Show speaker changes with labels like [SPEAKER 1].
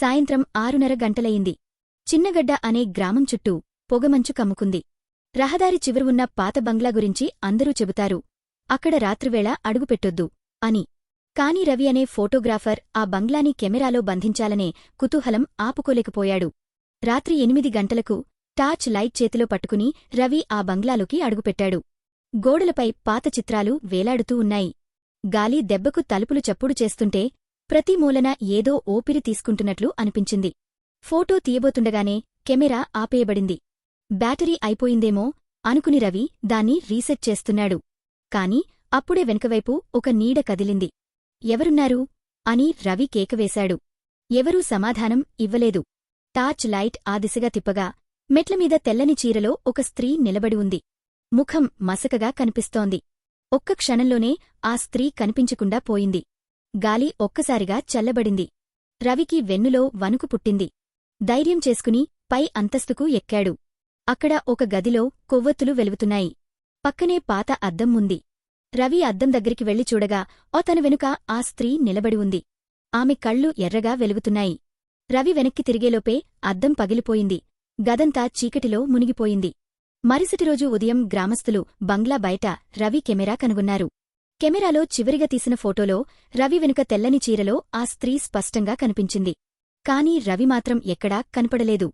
[SPEAKER 1] సాయంత్రం 6:30 గంటలయింది. చిన్నగడ్డ అనే గ్రామం చుట్టూ పొగమంచు కమ్ముకుంది. రహదారి చివర ఉన్న పాత బంగ్లా గురించి అందరూ చెబుతారు, అక్కడ రాత్రివేళ అడుగుపెట్టొద్దు అని. కాని రవి అనే ఫోటోగ్రాఫర్ ఆ బంగ్లాని కెమెరాలో బంధించాలనే కుతూహలం ఆపుకోలేకపోయాడు. రాత్రి 8 గంటలకు టార్చ్ లైట్ చేతిలో పట్టుకుని రవి ఆ బంగ్లాలోకి అడుగుపెట్టాడు. గోడలపై పాత చిత్రాలు వేలాడుతూ ఉన్నాయి. గాలి దెబ్బకు తలుపులు చప్పుడు చేస్తుంటే ప్రతి మూలన ఏదో ఊపిరి తీసుకుంటున్నట్లు అనిపించింది. ఫోటో తీయబోతుండగానే కెమెరా ఆపేయబడింది. బ్యాటరీ అయిపోయిందేమో అనుకుని రవి దాన్ని రీసెట్ చేస్తున్నాడు. కాని అప్పుడే వెనుకవైపు ఒక నీడ కదిలింది. ఎవరున్నారు అని రవి కేకవేశాడు. ఎవరూ సమాధానం ఇవ్వలేదు. టార్చ్ లైట్ ఆ దిశగా తిప్పగా మెట్లమీద తెల్లని చీరలో ఒక స్త్రీ నిలబడి ఉంది. ముఖం మసకగా కనిపిస్తోంది. ఒక్క క్షణంలోనే ఆ స్త్రీ కనిపించకుండా పోయింది. గాలి ఒక్కసారిగా చల్లబడింది. రవికి వెన్నులో వణుకు పుట్టింది. ధైర్యం చేసుకుని పై అంతస్తుకు ఎక్కాడు. అక్కడ ఒక గదిలో కొవ్వొత్తులు వెలుగుతున్నాయి. పక్కనే పాత అద్దం ఉంది. రవి అద్దం దగ్గరికి వెళ్లి చూడగా తన వెనుక ఆ స్త్రీ నిలబడి ఉంది. ఆమె కళ్ళు ఎర్రగా వెలుగుతున్నాయి. రవి వెనక్కి తిరిగేలోపే అద్దం పగిలిపోయింది. గదంతా చీకటిలో మునిగిపోయింది. మరుసటిరోజు ఉదయం గ్రామస్థులు బంగ్లా బయట రవి కెమెరా కనుగొన్నారు. కెమెరాలో చివరిగా తీసిన ఫోటోలో రవి వెనుక తెల్లని చీరలో ఆ స్త్రీ స్పష్టంగా కనిపించింది. కాని రవి మాత్రం ఎక్కడా కనపడలేదు.